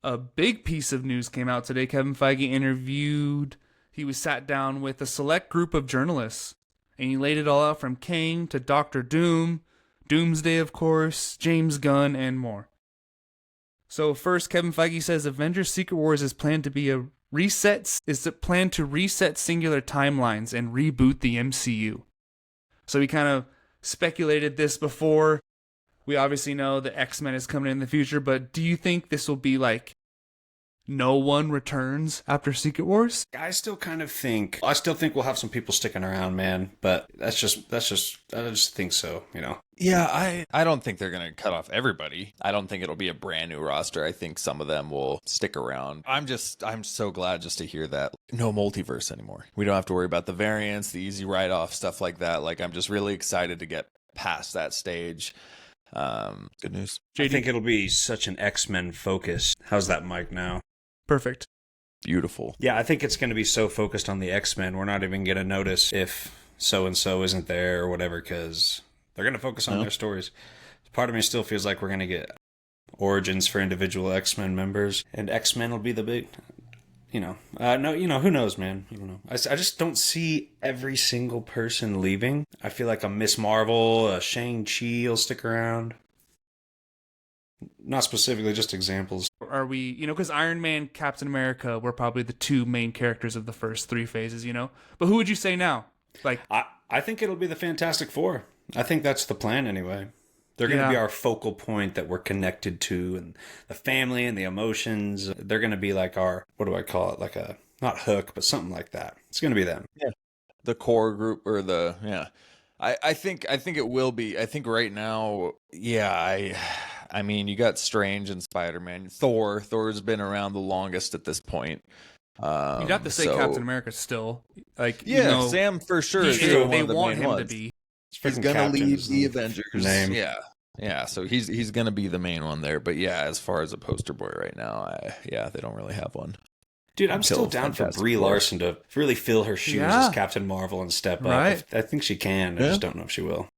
a big piece of news came out today. Kevin Feige he was sat down with a select group of journalists, and he laid it all out from Kang to Doctor Doom, Doomsday, of course, James Gunn, and more. So first, Kevin Feige says Avengers Secret Wars is planned to reset singular timelines and reboot the MCU. So we kind of speculated this before. We obviously know that X-Men is coming in the future, but do you think this will be like no one returns after Secret Wars? I still think we'll have some people sticking around, man, but I just think so, you know. Yeah, I don't think they're going to cut off everybody. I don't think it'll be a brand new roster. I think some of them will stick around. I'm so glad just to hear that no multiverse anymore. We don't have to worry about the variants, the easy write-off, stuff like that. Like, I'm just really excited to get past that stage. Good news. I think it'll be such an X-Men focus. How's that mic now? Perfect. Beautiful. Yeah, I think it's going to be so focused on the X-Men, we're not even going to notice if so-and-so isn't there or whatever, because they're going to focus on their stories. Part of me still feels like we're going to get origins for individual X-Men members, and X-Men will be the big... who knows, man? I don't know. I just don't see every single person leaving. I feel like a Miss Marvel, a Shang-Chi will stick around. Not specifically, just examples. Are we, because Iron Man, Captain America were probably the two main characters of the first three phases, But who would you say now? Like, I think it'll be the Fantastic Four. I think that's the plan anyway. They're going to be our focal point that we're connected to, and the family and the emotions. They're going to be like our, what do I call it? Like a, not hook, but something like that. It's going to be them. Yeah. The core group or I think it will be. I think right now, I mean, you got Strange and Spiderman. Thor's been around the longest at this point. You'd have to say Captain America still. Like, Sam for sure. They want him to be. He's gonna lead the Avengers. Name. Yeah. So he's gonna be the main one there. But yeah, as far as a poster boy right now, they don't really have one. Dude, I'm still down for Brie Larson to really fill her shoes as Captain Marvel and step up. I think she can. I just don't know if she will.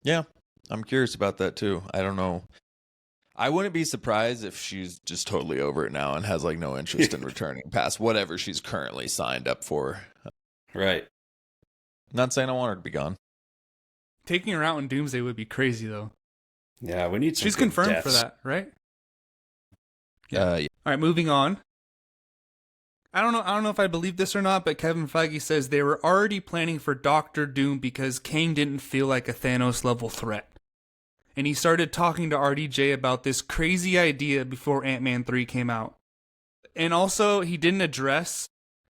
Yeah, I'm curious about that too. I don't know. I wouldn't be surprised if she's just totally over it now and has like no interest in returning past whatever she's currently signed up for. Right. Not saying I want her to be gone. Taking her out in Doomsday would be crazy, though. Yeah, we need some. She's confirmed deaths for that, right? Yeah. All right, moving on. I don't know if I believe this or not, but Kevin Feige says they were already planning for Doctor Doom because Kang didn't feel like a Thanos-level threat. And he started talking to RDJ about this crazy idea before Ant-Man 3 came out. And also, he didn't address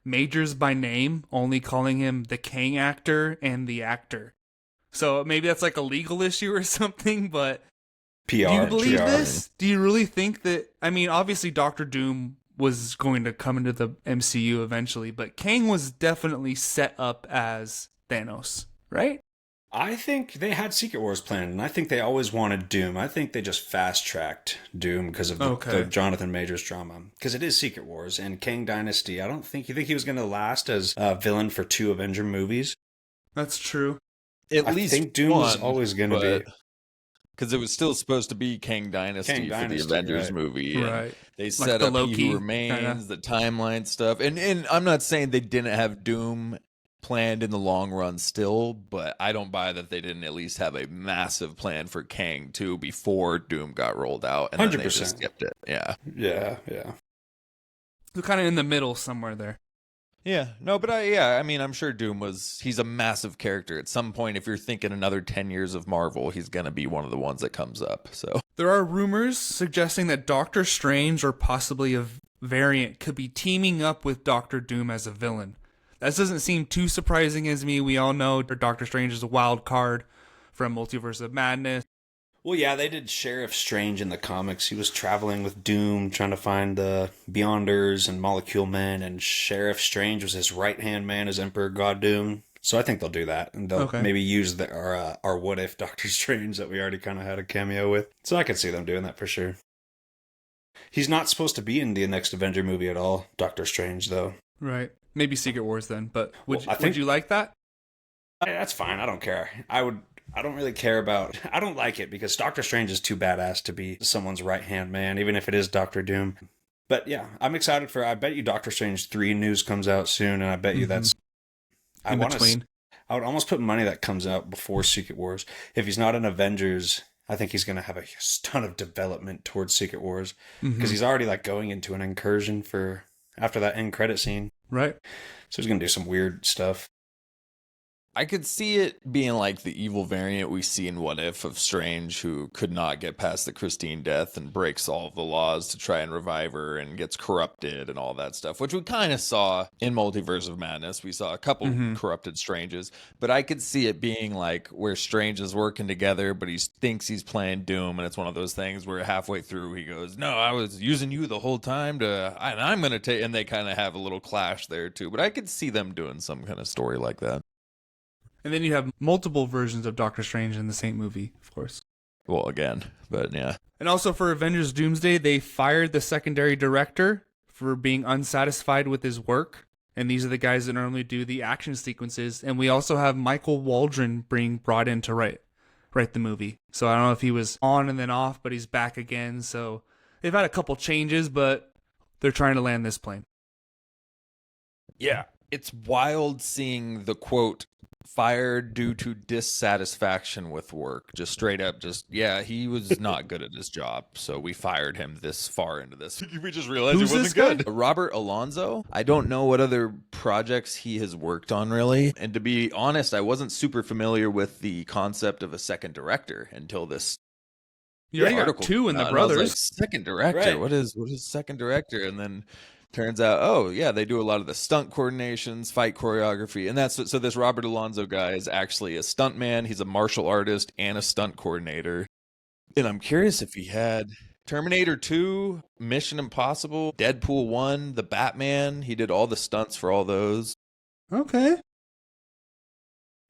Majors by name, only calling him the Kang actor and the actor. So maybe that's like a legal issue or something, but PR, do you believe this? Do you really think that, I mean, obviously Doctor Doom was going to come into the MCU eventually, but Kang was definitely set up as Thanos, right? I think they had Secret Wars planned, and I think they always wanted Doom. I think they just fast-tracked Doom because of the Jonathan Majors drama. Because it is Secret Wars, and Kang Dynasty, you think he was going to last as a villain for 2 Avenger movies? That's true. At least I think Doom was always going to be. Because it was still supposed to be Kang Dynasty for the Avengers movie. Right. They set up He Who Remains, the timeline stuff. And I'm not saying they didn't have Doom planned in the long run still, but I don't buy that they didn't at least have a massive plan for Kang too before Doom got rolled out. And 100%. Then they just skipped it. Yeah. So kind of in the middle somewhere there. Yeah, no, but I mean, I'm sure he's a massive character. At some point, if you're thinking another 10 years of Marvel, he's going to be one of the ones that comes up, so. There are rumors suggesting that Doctor Strange or possibly a variant could be teaming up with Doctor Doom as a villain. That doesn't seem too surprising as me. We all know Doctor Strange is a wild card from Multiverse of Madness. Well, yeah, they did Sheriff Strange in the comics. He was traveling with Doom, trying to find the Beyonders and Molecule Men, and Sheriff Strange was his right-hand man as Emperor God Doom. So I think they'll do that, and they'll maybe use our what-if Doctor Strange that we already kind of had a cameo with. So I could see them doing that for sure. He's not supposed to be in the next Avenger movie at all, Doctor Strange, though. Right. Maybe Secret Wars then, but would you like that? That's fine. I don't care. I don't really care about... I don't like it because Doctor Strange is too badass to be someone's right-hand man, even if it is Doctor Doom. But yeah, I'm excited for. I bet you Doctor Strange 3 news comes out soon, and I bet you that's. I In want between. to. I would almost put money that comes out before Secret Wars. If he's not in Avengers, I think he's going to have a ton of development towards Secret Wars because he's already like going into an incursion for after that end credit scene. Right. So he's going to do some weird stuff. I could see it being like the evil variant we see in What If of Strange, who could not get past the Christine death and breaks all of the laws to try and revive her and gets corrupted and all that stuff, which we kind of saw in Multiverse of Madness. We saw a couple corrupted Stranges, but I could see it being like where Strange is working together, but he thinks he's playing Doom, and it's one of those things where halfway through he goes, "No, I was using you the whole time and I'm going to take," and they kind of have a little clash there too. But I could see them doing some kind of story like that. And then you have multiple versions of Doctor Strange in the same movie, of course. Well, again, but yeah. And also for Avengers Doomsday, they fired the secondary director for being unsatisfied with his work. And these are the guys that normally do the action sequences. And we also have Michael Waldron being brought in to write the movie. So I don't know if he was on and then off, but he's back again. So they've had a couple changes, but they're trying to land this plane. Yeah. It's wild seeing the quote, fired due to dissatisfaction with work. Just straight up, he was not good at his job, so we fired him this far into this. We just realized Who's he wasn't this guy? good. Robert Alonzo. I don't know what other projects he has worked on, really. And to be honest, I wasn't super familiar with the concept of a second director until this. You already got two in the brothers. Like, second director? Right. What is second director? And then turns out, oh yeah, they do a lot of the stunt coordinations, fight choreography, and that's so. This Robert Alonzo guy is actually a stuntman. He's a martial artist and a stunt coordinator. And I'm curious if he had Terminator 2, Mission Impossible, Deadpool 1, The Batman. He did all the stunts for all those. Okay.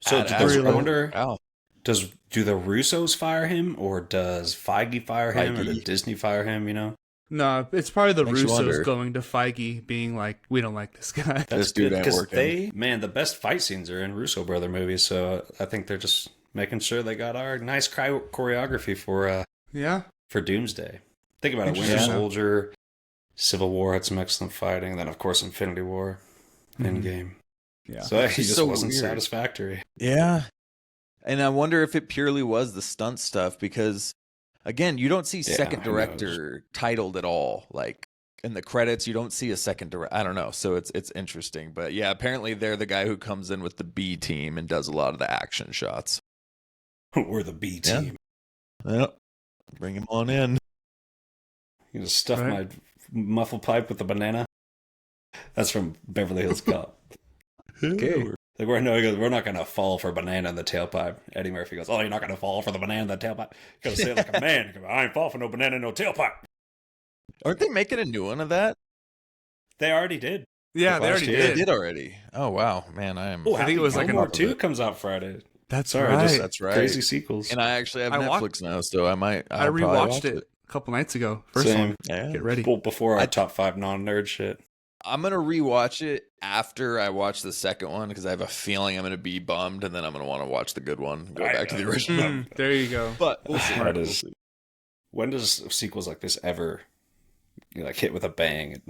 So I wonder, wow. do the Russos fire him, or does Feige fire him, or Feige. did Disney fire him? You know. No, it's probably the Makes you wonder. Russos going to Feige being like, we don't like this guy. This dude ain't working. The best fight scenes are in Russo brother movies, so I think they're just making sure they got our nice choreography for Doomsday. Think about it: Winter Soldier, Civil War had some excellent fighting, and then of course Infinity War, Endgame. Yeah, so he just so wasn't weird. satisfactory. Yeah, and I wonder if it purely was the stunt stuff because. Again, you don't see second director titled at all. Like in the credits, you don't see a second director. I don't know. So it's interesting. But yeah, apparently they're the guy who comes in with the B team and does a lot of the action shots. We're the B team. Yep. Bring him on in. You just stuff my muffle pipe with a banana. That's from Beverly Hills Cop. Okay. Like we're not going to fall for a banana in the tailpipe. Eddie Murphy goes, "Oh, you're not going to fall for the banana in the tailpipe." You got to say it like a man. You go, "I ain't fall for no banana in no tailpipe." Aren't they making a new one of that? They already did. Yeah, they already They did. did already. Oh wow, man, I think it was like Gilmore 2 comes out Friday. That's That's right. Crazy sequels. And I actually have Netflix now, so I might. I rewatched it a couple nights ago. First one. Yeah. Get ready. Well, before our top 5 non-nerd shit. I'm going to rewatch it after I watch the second one because I have a feeling I'm going to be bummed and then I'm going to want to watch the good one. Go back to the original. There you go. But we'll see. When does sequels like this ever hit with a bang?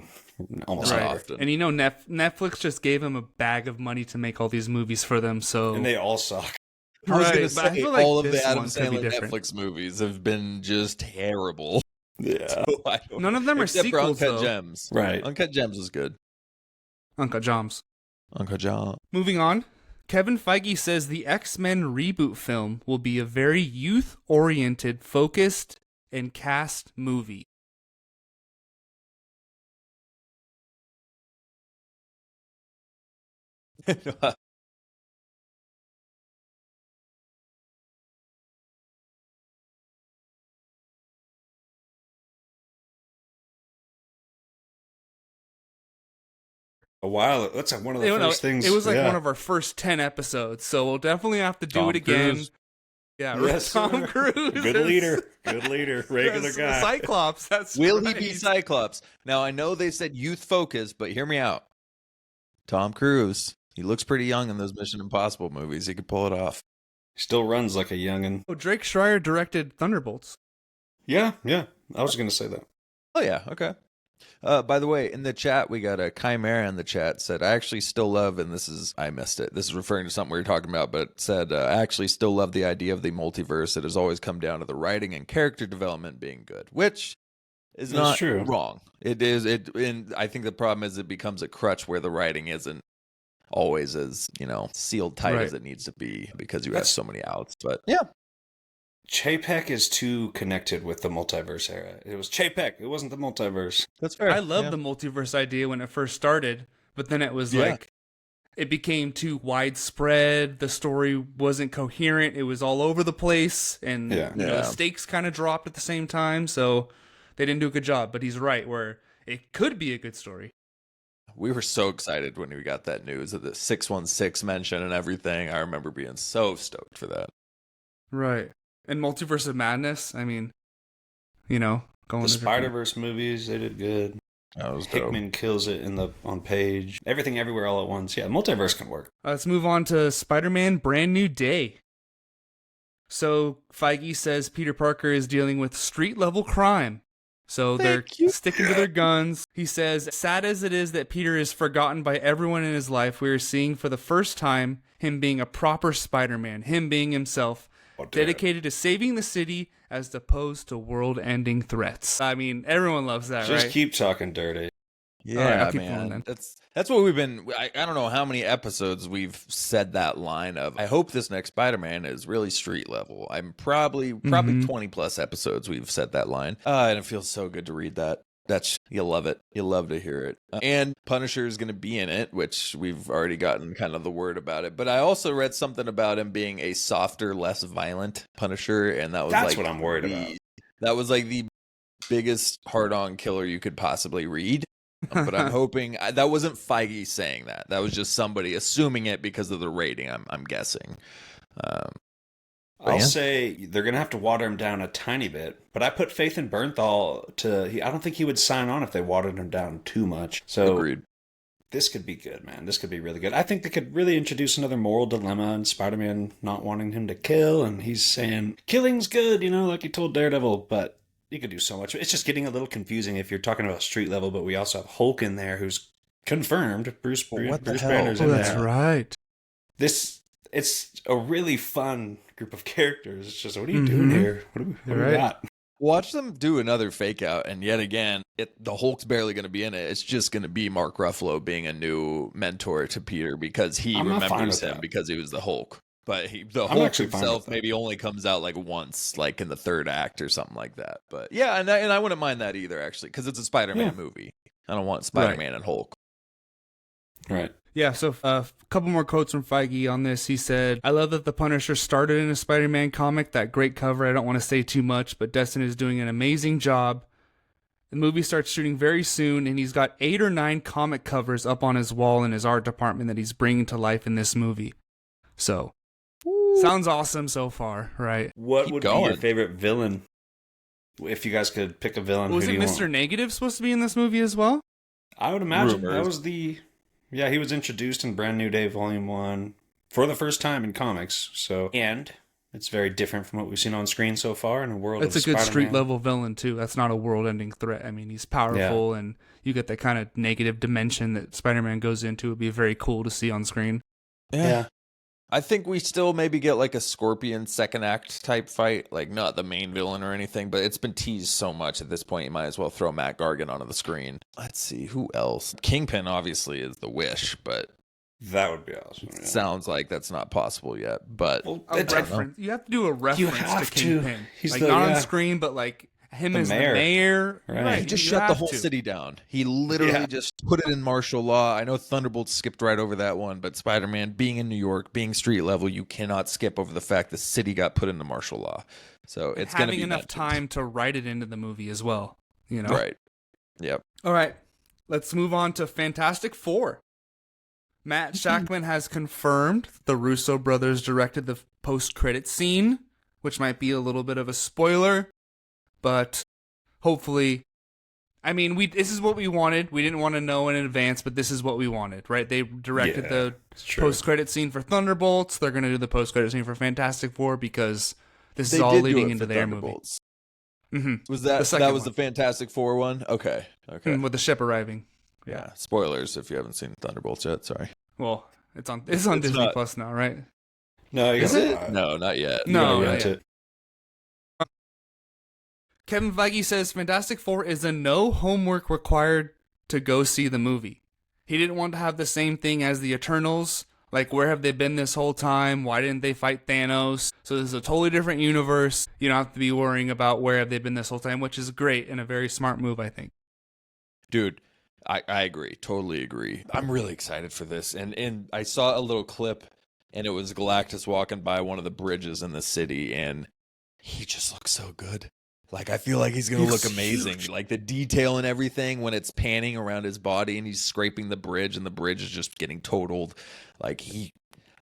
Almost Right. never. Often. And you know, Netflix just gave him a bag of money to make all these movies for them. So And they all suck. I was going Right, to but I say feel like all of the this Adam one could be Sandler different. Netflix movies have been just terrible. Yeah. None of them are Except for sequels, Uncut though. Gems. Right. Uncut Gems is good. Uncut Joms. Uncut Gems. Moving on. Kevin Feige says the X-Men reboot film will be a very youth-oriented, focused, and cast movie. A while. That's like one of the first things. It was like one of our first 10 episodes, so we'll definitely have to do Tom it again. Cruise. Yeah, Yes, Tom sir. Cruise. Good leader. Good leader. Regular Yes, guy. Cyclops. That's Will right. he be Cyclops? Now, I know they said youth focus, but hear me out. Tom Cruise. He looks pretty young in those Mission Impossible movies. He could pull it off. Still runs like a youngin'. Oh, Drake Schreier directed Thunderbolts. Yeah. I was going to say that. Oh, yeah. Okay. By the way, in the chat, we got a Chimera in the chat said, I actually still love, and I missed it. This is referring to something we were talking about, but said, I actually still love the idea of the multiverse. It has always come down to the writing and character development being good, which is not true. wrong. It is, and I think the problem is it becomes a crutch where the writing isn't always as, sealed tight as it needs to be because you have so many outs. But yeah. Chapek is too connected with the multiverse era. It was Chapek. It wasn't the multiverse. That's fair. I loved the multiverse idea when it first started, but then it was like, it became too widespread. The story wasn't coherent. It was all over the place, and the stakes kind of dropped at the same time. So they didn't do a good job. But he's right, where it could be a good story. We were so excited when we got that news of the 616 mention and everything. I remember being so stoked for that. Right. And Multiverse of Madness, I mean, going the Spider-Verse movies, they did good. That was Hickman kills it on page. Everything Everywhere All at Once. Yeah, multiverse can work. Let's move on to Spider-Man Brand New Day. So Feige says Peter Parker is dealing with street-level crime. So they're sticking to their guns. He says, sad as it is that Peter is forgotten by everyone in his life, we are seeing for the first time him being a proper Spider-Man, him being himself, dedicated to saving the city as opposed to world-ending threats. I mean, everyone loves that, right? Just keep talking dirty. Yeah, man. That's what we've been. I don't know how many episodes we've said that line of. I hope this next Spider-Man is really street level. I'm probably 20 plus episodes we've said that line, and it feels so good to read that. You'll love it. You'll love to hear it. And Punisher is going to be in it, which we've already gotten kind of the word about it. But I also read something about him being a softer, less violent Punisher, and that's what I'm worried about. That was like the biggest hard-on killer you could possibly read. But I'm hoping that wasn't Feige saying that. That was just somebody assuming it because of the rating. I'm guessing. I'll say they're going to have to water him down a tiny bit, but I put faith in Bernthal I don't think he would sign on if they watered him down too much. So agreed. This could be good, man. This could be really good. I think they could really introduce another moral dilemma and Spider-Man not wanting him to kill, and he's saying, killing's good, like he told Daredevil, but you could do so much. It's just getting a little confusing if you're talking about street level, but we also have Hulk in there who's confirmed. Bruce Banner's in there. That's right. It's a really fun group of characters. It's just, what are you doing here? What do we got? Watch them do another fake out, and yet again, the Hulk's barely going to be in it. It's just going to be Mark Ruffalo being a new mentor to Peter because he remembers him because he was the Hulk. But the Hulk himself maybe only comes out like once, like in the third act or something like that. But yeah, and I wouldn't mind that either, actually, because it's a Spider-Man movie. I don't want Spider-Man and Hulk. Right. Yeah, so a couple more quotes from Feige on this. He said, I love that the Punisher started in a Spider-Man comic, that great cover. I don't want to say too much, but Destin is doing an amazing job. The movie starts shooting very soon, and he's got 8 or 9 comic covers up on his wall in his art department that he's bringing to life in this movie. So, sounds awesome so far, right? What would be your favorite villain? If you guys could pick a villain, was it Mr. Negative supposed to be in this movie as well? I would imagine that was Yeah, he was introduced in Brand New Day Volume 1 for the first time in comics. And it's very different from what we've seen on screen so far in a world of It's a good street-level villain, too. That's not a world-ending threat. I mean, he's powerful, and you get that kind of negative dimension that Spider-Man goes into. It would be very cool to see on screen. Yeah. I think we still maybe get like a Scorpion second act type fight, like not the main villain or anything, but it's been teased so much at this point, you might as well throw Matt Gargan onto the screen. Let's see, who else? Kingpin obviously is the wish, but that would be awesome. Yeah. Sounds like that's not possible yet, but a reference. You have to do a reference to Kingpin. He's like not on screen, but like him as the mayor. Right. He just shut the whole city down. He literally just put it in martial law. I know Thunderbolt skipped right over that one, but Spider-Man being in New York, being street level, you cannot skip over the fact the city got put into martial law. So it's going to be having enough time to write it into the movie as well. Right. Yep. All right. Let's move on to Fantastic Four. Matt Shakman has confirmed the Russo brothers directed the post-credit scene, which might be a little bit of a spoiler. But hopefully, I mean, this is what we wanted. We didn't want to know in advance, but this is what we wanted, right? They directed the post-credit scene for Thunderbolts. They're going to do the post-credit scene for Fantastic Four because this is all leading into their movie. Was that The second was one. the Fantastic Four one? Okay. With the ship arriving. Yeah. Spoilers if you haven't seen Thunderbolts yet. Sorry. Well, it's on It's Disney not. Plus now, right? No, you Is gotta, it? No, not yet. No, you not gotta yet. Kevin Feige says Fantastic Four is a no homework required to go see the movie. He didn't want to have the same thing as the Eternals. Like, where have they been this whole time? Why didn't they fight Thanos? So this is a totally different universe. You don't have to be worrying about where have they been this whole time, which is great and a very smart move, I think. Dude, I agree. Totally agree. I'm really excited for this. And I saw a little clip, and it was Galactus walking by one of the bridges in the city, and he just looks so good. Like, I feel like he's going to look amazing. Huge. Like, the detail and everything when it's panning around his body and he's scraping the bridge and the bridge is just getting totaled. Like,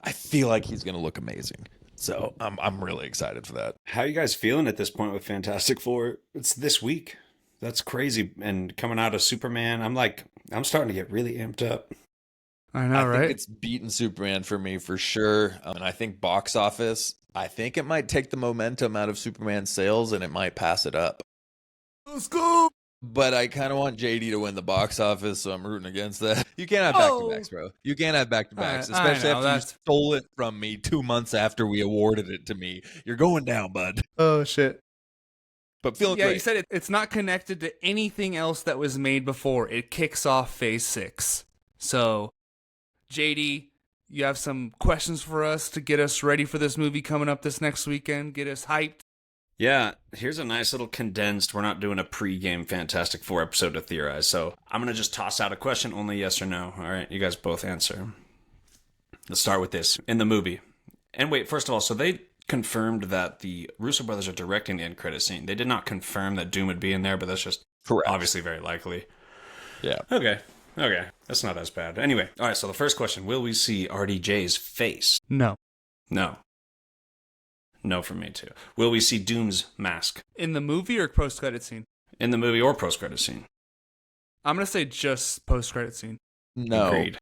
I feel like he's going to look amazing. So I'm really excited for that. How you guys feeling at this point with Fantastic Four? It's this week. That's crazy. And coming out of Superman, I'm starting to get really amped up. I know, I right? think it's beaten Superman for me for sure. And I think box office, I think it might take the momentum out of Superman's sales and it might pass it up. Let's go! But I kind of want JD to win the box office, so I'm rooting against that. You can't have back-to-backs, bro. You can't have back-to-backs, I especially know, after you that's- stole it from me 2 months after we awarded it to me. You're going down, bud. Oh, shit. But feeling Yeah, great. you said it's not connected to anything else that was made before. It kicks off Phase 6. So, JD, you have some questions for us to get us ready for this movie coming up this next weekend? Get us hyped? Yeah, here's a nice little condensed. We're not doing a pre-game Fantastic Four episode to theorize, so I'm going to just toss out a question, only yes or no. All right, you guys both answer. Let's start with this. In the movie. And wait, first of all, so they confirmed that the Russo brothers are directing the end credit scene. They did not confirm that Doom would be in there, but that's just Correct. obviously very likely. Yeah. Okay, that's not as bad. Anyway, all right, so the first question, will we see RDJ's face? No. No. No from me too. Will we see Doom's mask? In the movie or post-credit scene? In the movie or post-credit scene? I'm going to say just post-credit scene. No. Agreed.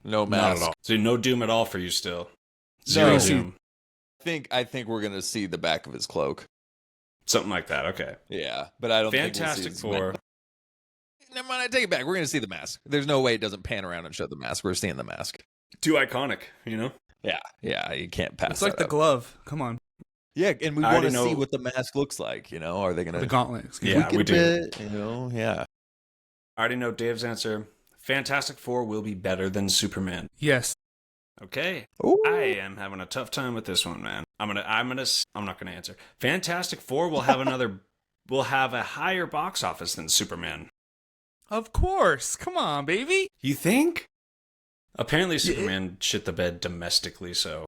No Not mask. at all. So no Doom at all for you still. No. Zero Doom. I think we're gonna see the back of his cloak. Something like that, okay. Yeah, but I don't Fantastic think we'll see Four. Never mind, I take it back. We're gonna see the mask. There's no way it doesn't pan around and show the mask. We're seeing the mask. Too iconic, you know? Yeah, you can't pass. It's like that the up. glove. Come on. Yeah, and we I want to already see know- what the mask looks like. You know, are they gonna The gauntlet. Excuse Yeah, me. we tweak it do. a bit? You know, yeah. I already know Dave's answer. Fantastic Four will be better than Superman. Yes. Okay. Ooh. I am having a tough time with this one, man. I'm not gonna answer. Fantastic Four will have will have a higher box office than Superman. Of course. Come on, baby. You think? Apparently Superman shit the bed domestically, so.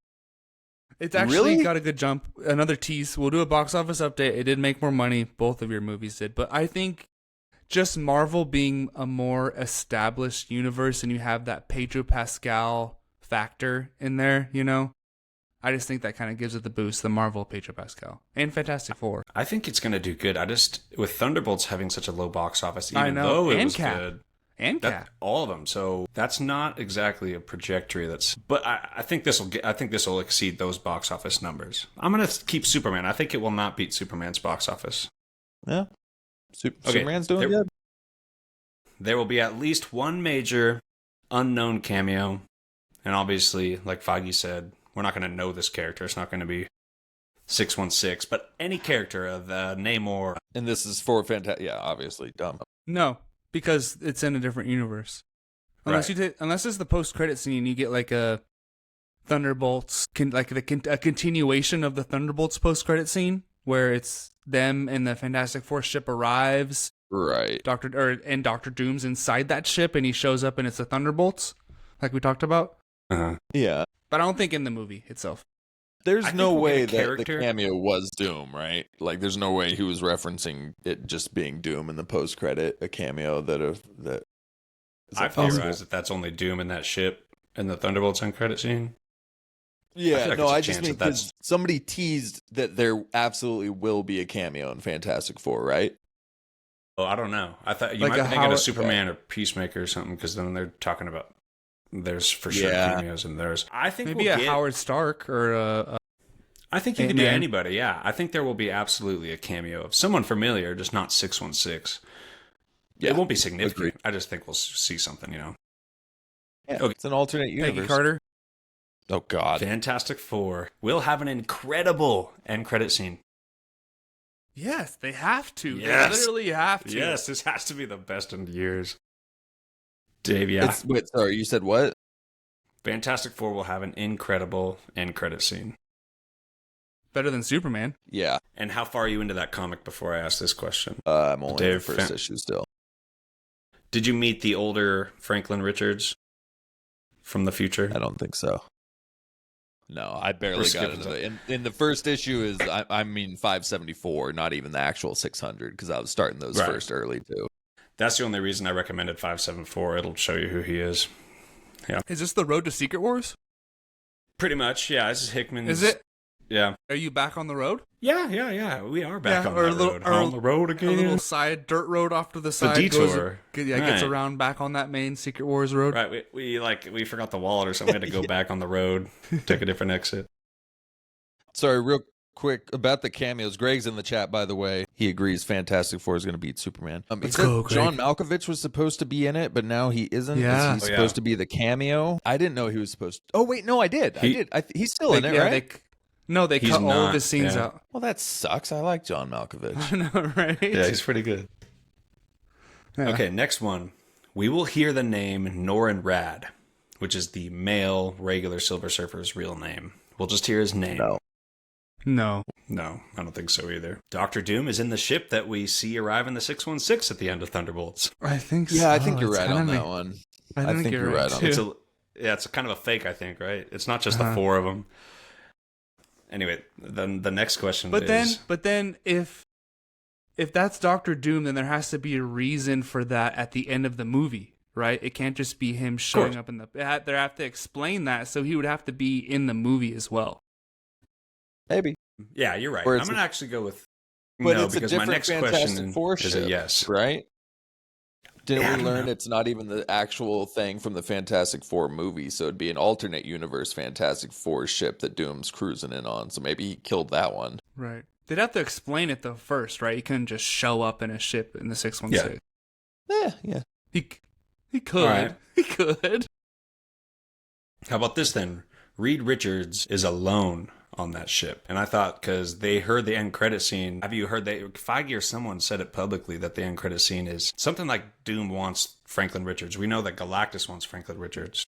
It's actually Really? got a good jump. Another tease. We'll do a box office update. It did make more money. Both of your movies did. But I think just Marvel being a more established universe and you have that Pedro Pascal factor in there, you know? I just think that kind of gives it the boost, the Marvel Pedro Pascal. And Fantastic Four. I think it's gonna do good. With Thunderbolts having such a low box office, I even know. though it And was Cap. good. And Cap. All of them. So that's not exactly a trajectory but I think this will exceed those box office numbers. I'm gonna keep Superman. I think it will not beat Superman's box office. Yeah. Okay, Superman's doing there- good. There will be at least one major unknown cameo, and obviously, like Feige said, we're not going to know this character. It's not going to be 616, but any character of Namor. And this is for yeah, obviously dumb. No, because it's in a different universe. Unless unless it's the post-credit scene, you get like a Thunderbolts, a continuation of the Thunderbolts post-credit scene, where it's them and the Fantastic Four ship arrives. Right. And Doctor Doom's inside that ship, and he shows up, and it's the Thunderbolts, like we talked about. Yeah. But I don't think in the movie itself. There's I think no we'll way get a that the character- cameo was Doom, right? Like, there's no way he was referencing it just being Doom in the post-credit, a cameo that. Is I that possible? theorize that that's only Doom in that ship in the Thunderbolts end credit scene. Yeah, like no, there's a I just chance mean that that's- because somebody teased that there absolutely will be a cameo in Fantastic Four, right? Oh, I don't know. I thought you Like might a be thinking of Howard- Superman or Peacemaker or something, because then they're talking about there's for sure Yeah. cameos and there's. I think Maybe we'll a get, Howard Stark or I think you could do Ant-Man. anybody, yeah. I think there will be absolutely a cameo of someone familiar, just not 616. Yeah, It won't be significant. agreed. I just think we'll see something, Yeah, Okay. it's an alternate universe. Peggy Carter. Oh, God. Fantastic Four will have an incredible end credit scene. Yes, they have to. Yes. They literally have to. Yes, this has to be the best in years. Dave, yeah. Wait, sorry, you said what? Fantastic Four will have an incredible end credit scene. Better than Superman. Yeah, And how far are you into that comic before I ask this question? I'm only in the Dave, first issue still. Did you meet the older Franklin Richards from the future? I don't think so. No, I barely We're got skipping into it. In the first issue is, I mean, 574, not even the actual 600, because I was starting those Right. first early, too. That's the only reason I recommended 574. It'll show you who he is. Yeah. Is this the Road to Secret Wars? Pretty much, yeah. This is Hickman's. Is it? Yeah. Are you back on the road? Yeah. We are back Yeah, on or that a little- road. or On the road A again. little side dirt road off to the The side. detour. Gets Right. around back on that main Secret Wars road. Right. We forgot the wallet or something. We had to go back on the road, take a different exit. Sorry, real quick about the cameos. Greg's in the chat, by the way. He agrees Fantastic Four is going to beat Superman. He Let's said go, Greg. John Malkovich was supposed to be in it, but now he isn't. Yeah. He's Oh, yeah. supposed to be the cameo. I didn't know he was supposed to. Oh, wait, no, I did. He's still in it, yeah, right? they He's cut all not, of his scenes yeah. out. Well, that sucks. I like John Malkovich. I know, right? Yeah, he's pretty good. Yeah. Okay, next one. We will hear the name Norrin Rad, which is the male regular Silver Surfer's real name. We'll just hear his name. No. No, I don't think so either. Doctor Doom is in the ship that we see arrive in the 616 at the end of Thunderbolts. I think so. Yeah, I think you're It's right kinda on ma- that one. I think you're right on too. It's it's kind of a fake, I think, right? It's not just the four of them. Anyway, then the next question But is... then if that's Doctor Doom, then there has to be a reason for that at the end of the movie, right? It can't just be him showing up in the. They have to explain that, so he would have to be in the movie as well. Maybe. Yeah, you're right. Or I'm it's going to actually go with... But no, it's a because my different next Fantastic question Four is a ship, yes. right? Didn't Yeah, I we don't learn know. it's not even the actual thing from the Fantastic Four movie, so it'd be an alternate universe Fantastic Four ship that Doom's cruising in on, so maybe he killed that one. Right. They'd have to explain it though first, right? He couldn't just show up in a ship in the 616. Yeah. He could. All right. He could. How about this then? Reed Richards is alone on that ship. And I thought, because they heard the end credit scene, have you heard Feige or someone said it publicly that the end credit scene is something like Doom wants Franklin Richards. We know that Galactus wants Franklin Richards.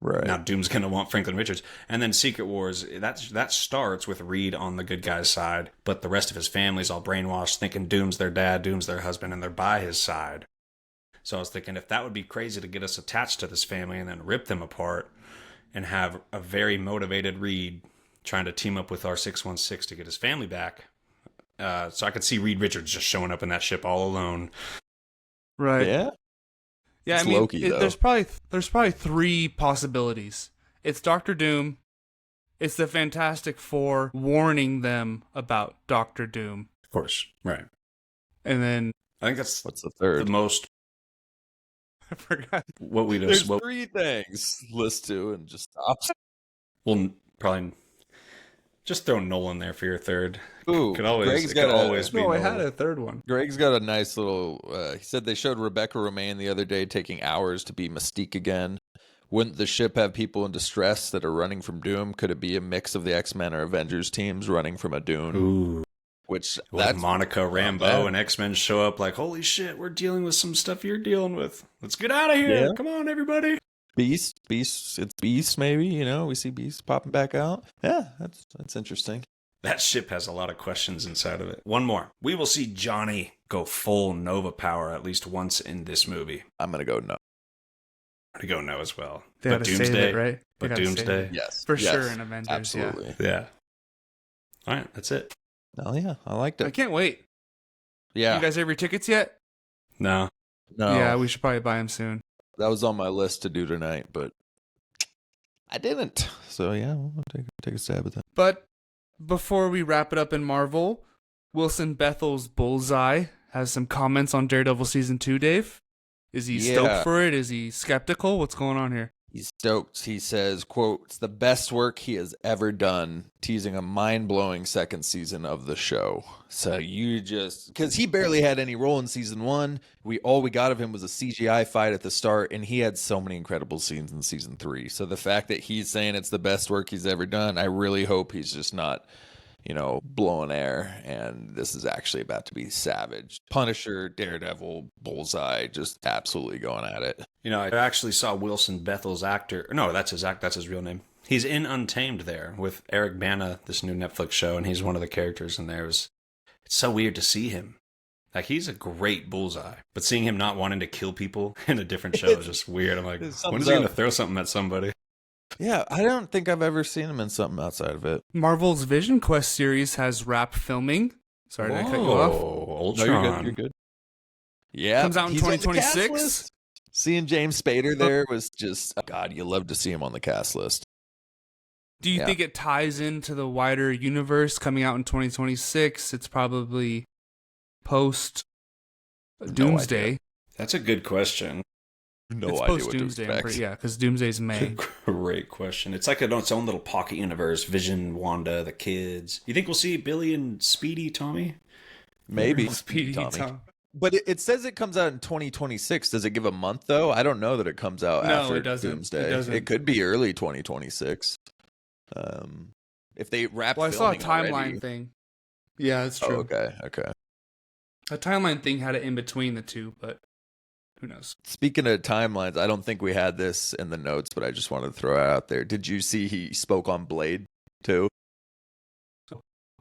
Right. Now Doom's going to want Franklin Richards. And then Secret Wars, that starts with Reed on the good guy's side, but the rest of his family's all brainwashed, thinking Doom's their dad, Doom's their husband, and they're by his side. So I was thinking, if that would be crazy to get us attached to this family and then rip them apart and have a very motivated Reed trying to team up with our 616 to get his family back. So I could see Reed Richards just showing up in that ship all alone. Right. Yeah? Yeah, It's I mean, Loki, though. there's probably three possibilities. It's Doctor Doom. It's the Fantastic Four warning them about Doctor Doom, Of course. Right. and then I think that's What's the the third? most, I forgot. what we There's just, three things. List two and just stop. we'll probably just throw Nolan there for your third. Ooh, Could always, Greg's it could got always be No, I Nolan. had a third one. Greg's got a nice little. He said they showed Rebecca Romaine the other day taking hours to be Mystique again. Wouldn't the ship have people in distress that are running from Doom? Could it be a mix of the X-Men or Avengers teams running from a Dune? Ooh. Which Like that's Monica Rambeau bad. and X-Men show up like, holy shit, we're dealing with some stuff you're dealing with. Let's get out of here. Yeah. Come on, everybody. Beast. It's Beast. Maybe we see Beast popping back out. Yeah, that's interesting. That ship has a lot of questions inside of it. One more. We will see Johnny go full Nova power at least once in this movie. I'm gonna go no. I'm going to go no as well. They But gotta save Doomsday, it, right? They But gotta save Doomsday. it. Yes, For yes, sure in Avengers. absolutely. Yeah. All right, that's it. Oh yeah, I liked Yeah. I it. can't wait. Yeah, You guys have your tickets yet? No. no, Yeah, we should probably buy them soon. that was on my list to do tonight, but I didn't. So yeah, we'll take a stab at that. But before we wrap it up in Marvel, Wilson Bethel's Bullseye has some comments on Daredevil Season 2, Dave. Is he Yeah. stoked for it? Is he skeptical? What's going on here? He's stoked. He says, quote, "It's the best work he has ever done," teasing a mind-blowing second season of the show. So you just, because he barely had any role in season 1. All we got of him was a CGI fight at the start, and he had so many incredible scenes in season 3. So the fact that he's saying it's the best work he's ever done, I really hope he's just not, blowing air, and this is actually about to be savage. Punisher, Daredevil, Bullseye, just absolutely going at it. I actually saw Wilson Bethel's actor. No, that's his real name. He's in Untamed there with Eric Bana, this new Netflix show, and he's one of the characters in there. It's so weird to see him. Like, he's a great Bullseye, but seeing him not wanting to kill people in a different show is just weird. I'm like, when is he going to throw something at somebody? Yeah, I don't think I've ever seen him in something outside of it. Marvel's Vision Quest series has wrapped filming. Sorry, did I cut you off? Ultron. No, you're good. Yeah. Comes out in 2026. Seeing James Spader there was just, God, you love to see him on the cast list. Do you think it ties into the wider universe coming out in 2026? It's probably post Doomsday. That's a good question. No it's idea post what Doomsday, to expect. Yeah, because Doomsday's May. Great question. It's like its own little pocket universe. Vision, Wanda, the kids. You think we'll see Billy and Speedy, Tommy? Maybe. Speedy Tom. But it says it comes out in 2026. Does it give a month, though? I don't know that it comes out after Doomsday. It doesn't. It could be early 2026. If they wrap I saw a filming timeline already. thing. Yeah, that's true. Oh, okay. A timeline thing had it in between the two, but who knows? Speaking of timelines, I don't think we had this in the notes, but I just wanted to throw it out there. Did you see he spoke on Blade too?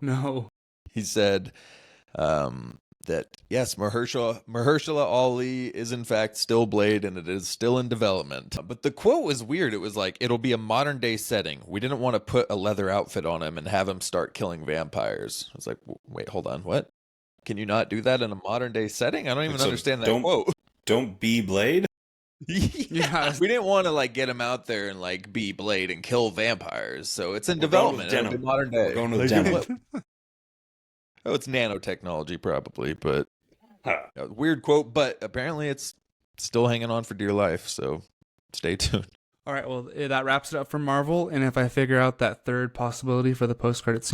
No. He said that, yes, Mahershala Ali is in fact still Blade, and it is still in development. But the quote was weird. It was like, it'll be a modern day setting. We didn't want to put a leather outfit on him and have him start killing vampires. I was like, wait, hold on, what? Can you not do that in a modern day setting? I don't even understand that quote. Don't be Blade? Yeah. We didn't want to get him out there and be Blade and kill vampires. So it's in development. It'll be modern day. We're going with denim. Oh, it's nanotechnology probably, but weird quote, but apparently it's still hanging on for dear life. So stay tuned. All right, well, that wraps it up for Marvel. And if I figure out that third possibility for the post-credit scene,